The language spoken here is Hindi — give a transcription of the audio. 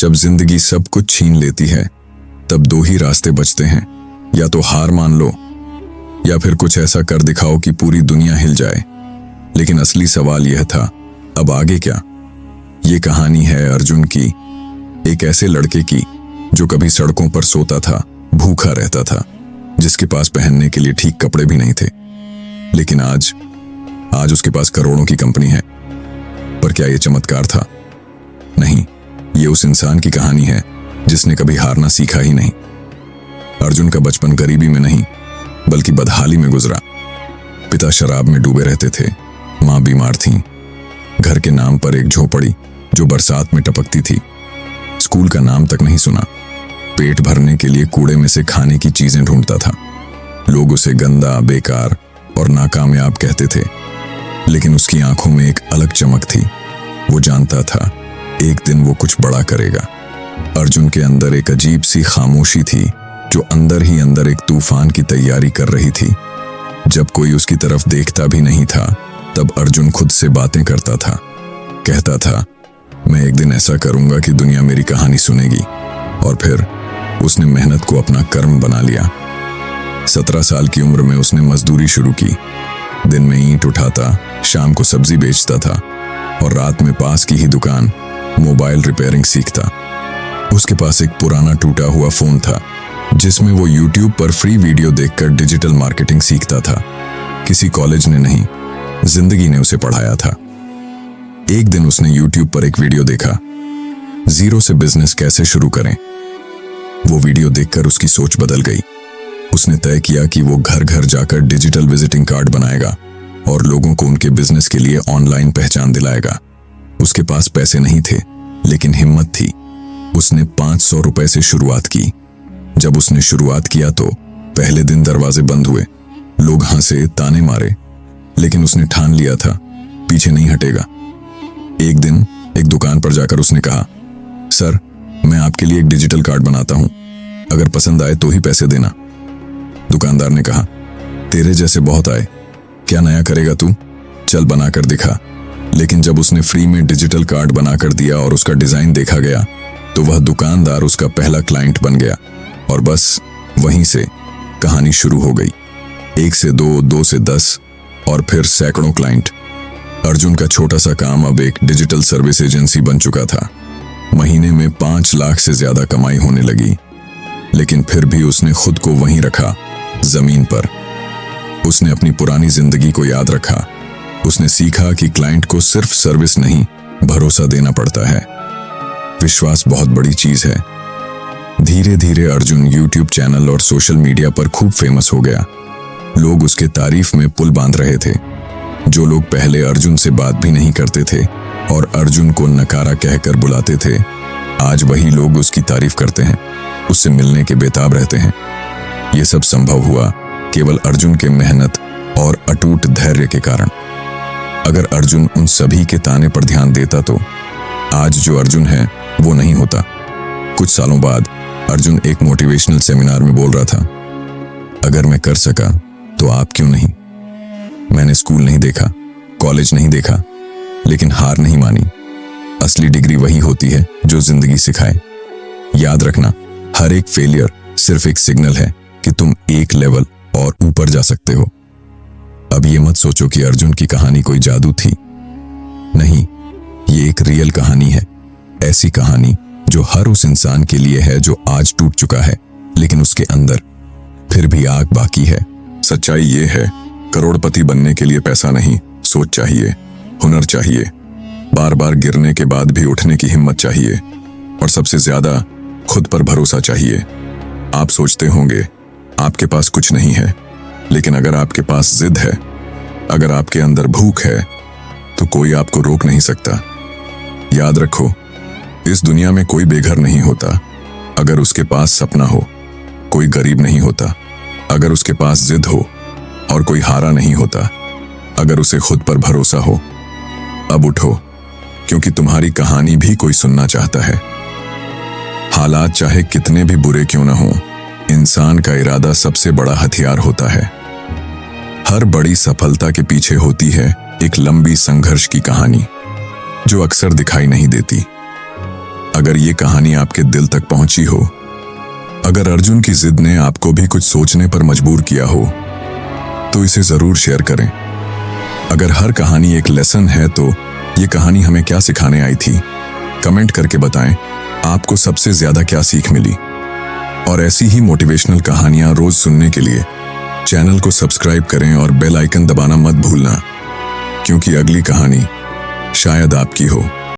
जब जिंदगी सब कुछ छीन लेती है तब दो ही रास्ते बचते हैं, या तो हार मान लो या फिर कुछ ऐसा कर दिखाओ कि पूरी दुनिया हिल जाए। लेकिन असली सवाल यह था, अब आगे क्या? ये कहानी है अर्जुन की, एक ऐसे लड़के की जो कभी सड़कों पर सोता था, भूखा रहता था, जिसके पास पहनने के लिए ठीक कपड़े भी नहीं थे। लेकिन आज उसके पास करोड़ों की कंपनी है। पर क्या ये चमत्कार था? नहीं, ये उस इंसान की कहानी है जिसने कभी हारना सीखा ही नहीं। अर्जुन का बचपन गरीबी में नहीं बल्कि बदहाली में गुजरा। पिता शराब में डूबे रहते थे, माँ बीमार थी, घर के नाम पर एक झोपड़ी जो बरसात में टपकती थी, स्कूल का नाम तक नहीं सुना, पेट भरने के लिए कूड़े में से खाने की चीजें ढूंढता था। लोग उसे गंदा, बेकार और नाकामयाब कहते थे, लेकिन उसकी आंखों में एक अलग चमक थी। वो जानता था एक दिन वो कुछ बड़ा करेगा। अर्जुन के अंदर एक अजीब सी खामोशी थी जो अंदर ही अंदर एक तूफान की तैयारी कर रही थी। जब कोई उसकी तरफ देखता भी नहीं था तब अर्जुन खुद से बातें करता था, कहता था, मैं एक दिन ऐसा करूंगा कि दुनिया मेरी कहानी सुनेगी। और फिर उसने मेहनत को अपना कर्म बना लिया। 17 साल की उम्र में उसने मजदूरी शुरू की। दिन में ईंट उठाता, शाम को सब्जी बेचता था और रात में पास की ही दुकान मोबाइल रिपेयरिंग सीखता। उसके पास एक पुराना टूटा हुआ फोन था जिसमें वो YouTube पर फ्री वीडियो देखकर डिजिटल मार्केटिंग सीखता था। किसी कॉलेज ने नहीं, जिंदगी ने उसे पढ़ाया था। एक दिन उसने YouTube पर एक वीडियो देखा, जीरो से बिजनेस कैसे शुरू करें। वो वीडियो देखकर उसकी सोच बदल गई। उसने तय किया कि वो घर घर जाकर डिजिटल विजिटिंग कार्ड बनाएगा और लोगों को उनके बिजनेस के लिए ऑनलाइन पहचान दिलाएगा। उसके पास पैसे नहीं थे, लेकिन हिम्मत थी। उसने 500 रुपए से शुरुआत की। जब उसने शुरुआत किया तो पहले दिन दरवाजे बंद हुए, लोग हंसे, ताने मारे, लेकिन उसने ठान लिया था पीछे नहीं हटेगा। एक दिन एक दुकान पर जाकर उसने कहा, सर, मैं आपके लिए एक डिजिटल कार्ड बनाता हूं, अगर पसंद आए तो ही पैसे देना। दुकानदार ने कहा, तेरे जैसे बहुत आए, क्या नया करेगा तू, चल बना कर दिखा। लेकिन जब उसने फ्री में डिजिटल कार्ड बनाकर दिया और उसका डिजाइन देखा गया तो वह दुकानदार उसका पहला क्लाइंट बन गया। और बस वहीं से कहानी शुरू हो गई। 1 से 2, 2 से 10 और फिर सैकड़ों क्लाइंट। अर्जुन का छोटा सा काम अब एक डिजिटल सर्विस एजेंसी बन चुका था। महीने में 5 लाख से ज्यादा कमाई होने लगी। लेकिन फिर भी उसने खुद को वहीं रखा, जमीन पर। उसने अपनी पुरानी जिंदगी को याद रखा। उसने सीखा कि क्लाइंट को सिर्फ सर्विस नहीं, भरोसा देना पड़ता है। विश्वास बहुत बड़ी चीज है। धीरे धीरे अर्जुन YouTube चैनल और सोशल मीडिया पर खूब फेमस हो गया। लोग उसके तारीफ में पुल बांध रहे थे। जो लोग पहले अर्जुन से बात भी नहीं करते थे और अर्जुन को नकारा कहकर बुलाते थे, आज वही लोग उसकी तारीफ करते हैं, उससे मिलने के बेताब रहते हैं। यह सब संभव हुआ केवल अर्जुन के मेहनत और अटूट धैर्य के कारण। अगर अर्जुन उन सभी के ताने पर ध्यान देता तो आज जो अर्जुन है वो नहीं होता। कुछ सालों बाद अर्जुन एक मोटिवेशनल सेमिनार में बोल रहा था, अगर मैं कर सका तो आप क्यों नहीं। मैंने स्कूल नहीं देखा, कॉलेज नहीं देखा, लेकिन हार नहीं मानी। असली डिग्री वही होती है जो जिंदगी सिखाए। याद रखना, हर एक फेलियर सिर्फ एक सिग्नल है कि तुम एक लेवल और ऊपर जा सकते हो। अब ये मत सोचो कि अर्जुन की कहानी कोई जादू थी। नहीं, ये एक रियल कहानी है। ऐसी कहानी जो हर उस इंसान के लिए है जो आज टूट चुका है, लेकिन उसके अंदर फिर भी आग बाकी है। सच्चाई ये है, करोड़पति बनने के लिए पैसा नहीं, सोच चाहिए, हुनर चाहिए, बार बार गिरने के बाद भी उठने की हिम्मत चाहिए, और सबसे ज्यादा खुद पर भरोसा चाहिए। आप सोचते होंगे आपके पास कुछ नहीं है, लेकिन अगर आपके पास जिद है, अगर आपके अंदर भूख है, तो कोई आपको रोक नहीं सकता। याद रखो, इस दुनिया में कोई बेघर नहीं होता अगर उसके पास सपना हो। कोई गरीब नहीं होता अगर उसके पास जिद हो, और कोई हारा नहीं होता अगर उसे खुद पर भरोसा हो। अब उठो, क्योंकि तुम्हारी कहानी भी कोई सुनना चाहता है। हालात चाहे कितने भी बुरे क्यों ना हो, इंसान का इरादा सबसे बड़ा हथियार होता है। हर बड़ी सफलता के पीछे होती है एक लंबी संघर्ष की कहानी जो अक्सर दिखाई नहीं देती। अगर ये कहानी आपके दिल तक पहुंची हो, अगर अर्जुन की जिद ने आपको भी कुछ सोचने पर मजबूर किया हो, तो इसे जरूर शेयर करें। अगर हर कहानी एक लेसन है, तो ये कहानी हमें क्या सिखाने आई थी? कमेंट करके बताएं आपको सबसे ज्यादा क्या सीख मिली। और ऐसी ही मोटिवेशनल कहानियां रोज सुनने के लिए चैनल को सब्सक्राइब करें और बेल आइकन दबाना मत भूलना, क्योंकि अगली कहानी शायद आपकी हो।